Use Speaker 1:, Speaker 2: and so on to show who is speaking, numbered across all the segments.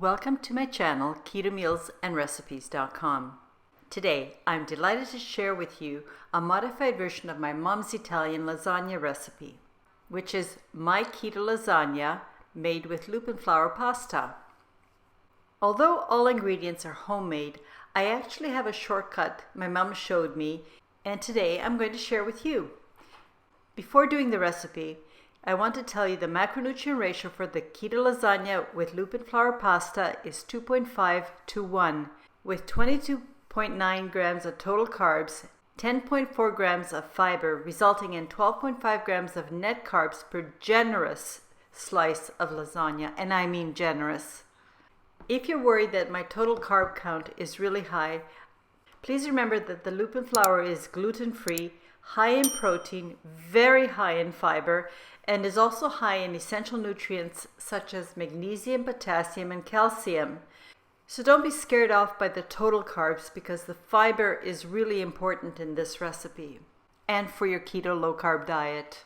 Speaker 1: Welcome to my channel, KetoMealsAndRecipes.com. Today, I'm delighted to share with you a modified version of my mom's Italian lasagna recipe, which is my keto lasagna made with Lupin Flour Pasta. Although all ingredients are homemade, I actually have a shortcut my mom showed me, and today I'm going to share with you. Before doing the recipe, I want to tell you the macronutrient ratio for the keto lasagna with Lupin Flour Pasta is 2.5 to 1, with 22.9 grams of total carbs, 10.4 grams of fiber, resulting in 12.5 grams of net carbs per generous slice of lasagna, and I mean generous. If you're worried that my total carb count is really high, please remember that the Lupin flour is gluten-free, high in protein, very high in fiber, and is also high in essential nutrients such as magnesium, potassium, and calcium. So don't be scared off by the total carbs because the fiber is really important in this recipe and for your keto low-carb diet.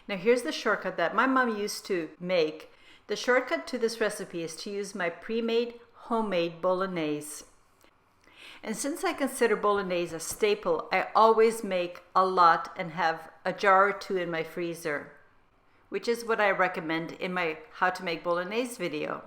Speaker 1: Now here's the shortcut that my mom used to make. The shortcut to this recipe is to use my pre-made homemade bolognese. And since I consider bolognese a staple, I always make a lot and have a jar or two in my freezer, which is what I recommend in my How to Make Bolognese video.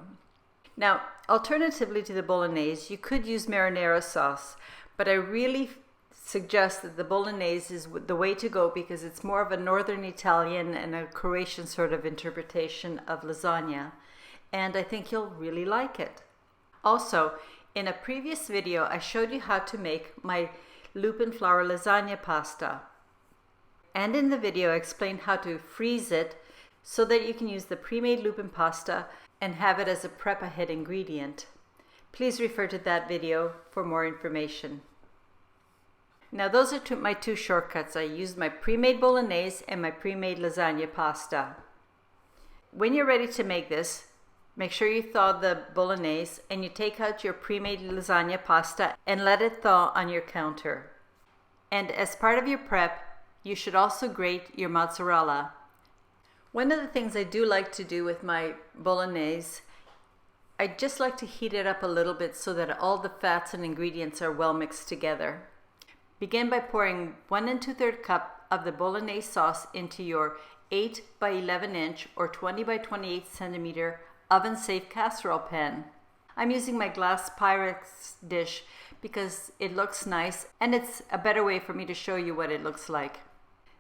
Speaker 1: Now, alternatively to the bolognese, you could use marinara sauce, but I really suggest that the bolognese is the way to go because it's more of a northern Italian and a Croatian sort of interpretation of lasagna, and I think you'll really like it. Also, in a previous video, I showed you how to make my Lupin Flour lasagna pasta. And in the video, I explained how to freeze it so that you can use the pre-made Lupin pasta and have it as a prep ahead ingredient. Please refer to that video for more information. Now those are my two shortcuts. I used my pre-made bolognese and my pre-made lasagna pasta. When you're ready to make this, make sure you thaw the bolognese and you take out your pre-made lasagna pasta and let it thaw on your counter. And as part of your prep, you should also grate your mozzarella. One of the things I do like to do with my bolognese, I just like to heat it up a little bit so that all the fats and ingredients are well mixed together. Begin by pouring 1 2/3 cup of the bolognese sauce into your 8 by 11 inch or 20 by 28 centimeter oven-safe casserole pan. I'm using my glass Pyrex dish because it looks nice and it's a better way for me to show you what it looks like.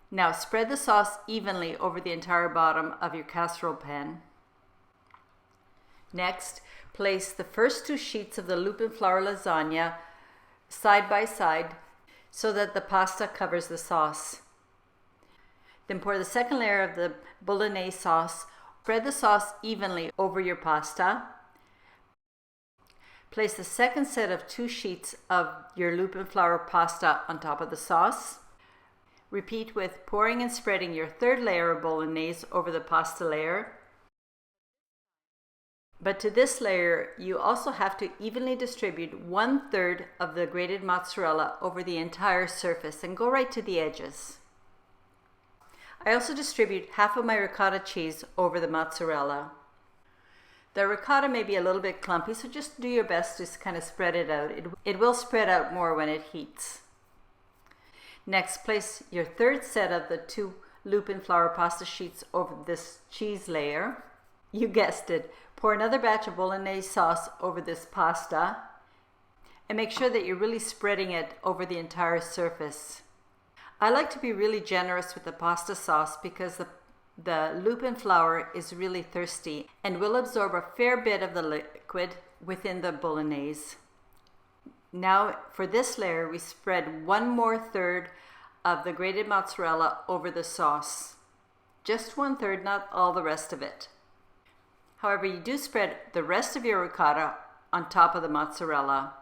Speaker 1: Now spread the sauce evenly over the entire bottom of your casserole pan. Next, place the first 2 sheets of the Lupin Flour lasagna side by side so that the pasta covers the sauce. Then pour the second layer of the bolognese sauce. Spread the sauce evenly over your pasta. Place the second set of 2 sheets of your Lupin Flour pasta on top of the sauce. Repeat with pouring and spreading your third layer of bolognese over the pasta layer. But to this layer, you also have to evenly distribute 1/3 of the grated mozzarella over the entire surface and go right to the edges. I also distribute half of my ricotta cheese over the mozzarella. The ricotta may be a little bit clumpy, so just do your best to kind of spread it out. It will spread out more when it heats. Next, place your third set of the 2 Lupin Flour pasta sheets over this cheese layer. You guessed it. Pour another batch of bolognese sauce over this pasta and make sure that you're really spreading it over the entire surface. I like to be really generous with the pasta sauce because the Lupin flour is really thirsty and will absorb a fair bit of the liquid within the bolognese. Now for this layer, we spread 1 more third of the grated mozzarella over the sauce. Just 1/3, not all the rest of it. However, you do spread the rest of your ricotta on top of the mozzarella.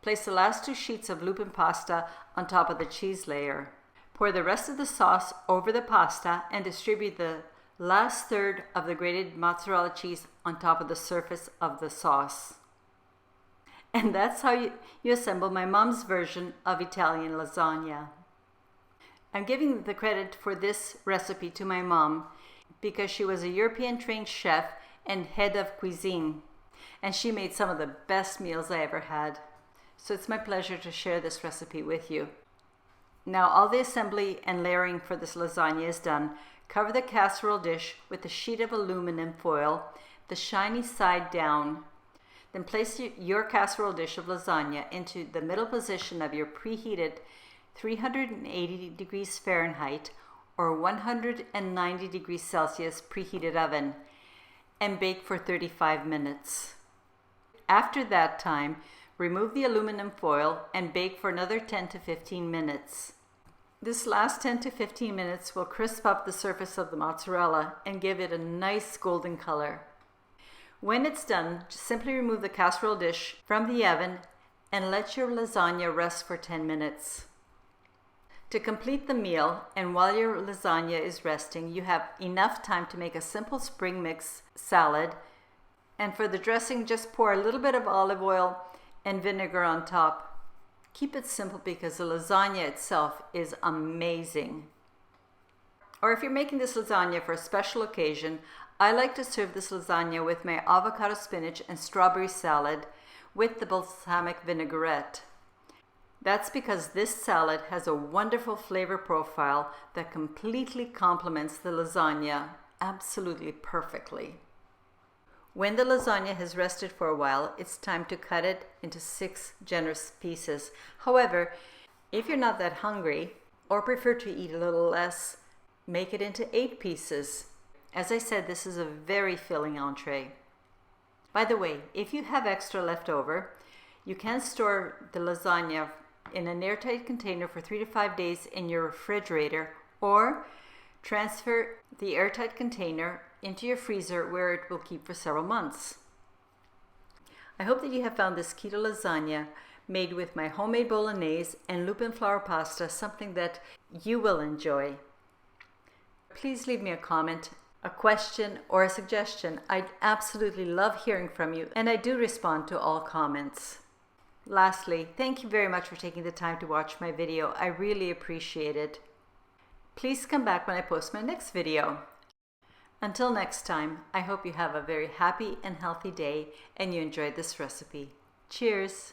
Speaker 1: Place the last 2 sheets of Lupin pasta on top of the cheese layer. Pour the rest of the sauce over the pasta and distribute the last third of the grated mozzarella cheese on top of the surface of the sauce. And that's how you assemble my mom's version of Italian lasagna. I'm giving the credit for this recipe to my mom because she was a European trained chef and head of cuisine, and she made some of the best meals I ever had. So it's my pleasure to share this recipe with you. Now all the assembly and layering for this lasagna is done. Cover the casserole dish with a sheet of aluminum foil, the shiny side down. Then place your casserole dish of lasagna into the middle position of your preheated 380 degrees Fahrenheit or 190 degrees Celsius preheated oven and bake for 35 minutes. After that time, remove the aluminum foil and bake for another 10 to 15 minutes. This last 10 to 15 minutes will crisp up the surface of the mozzarella and give it a nice golden color. When it's done, just simply remove the casserole dish from the oven and let your lasagna rest for 10 minutes. To complete the meal, and while your lasagna is resting, you have enough time to make a simple spring mix salad. And for the dressing, just pour a little bit of olive oil and vinegar on top. Keep it simple because the lasagna itself is amazing. Or if you're making this lasagna for a special occasion, I like to serve this lasagna with my avocado spinach and strawberry salad with the balsamic vinaigrette. That's because this salad has a wonderful flavor profile that completely complements the lasagna absolutely perfectly. When the lasagna has rested for a while, it's time to cut it into 6 generous pieces. However, if you're not that hungry or prefer to eat a little less, make it into 8 pieces. As I said, this is a very filling entree. By the way, if you have extra left over, you can store the lasagna in an airtight container for 3 to 5 days in your refrigerator, or transfer the airtight container into your freezer where it will keep for several months. I hope that you have found this keto lasagna made with my homemade bolognese and Lupin Flour Pasta something that you will enjoy. Please leave me a comment, a question, or a suggestion. I'd absolutely love hearing from you, and I do respond to all comments. Lastly, thank you very much for taking the time to watch my video. I really appreciate it. Please come back when I post my next video. Until next time, I hope you have a very happy and healthy day and you enjoyed this recipe. Cheers!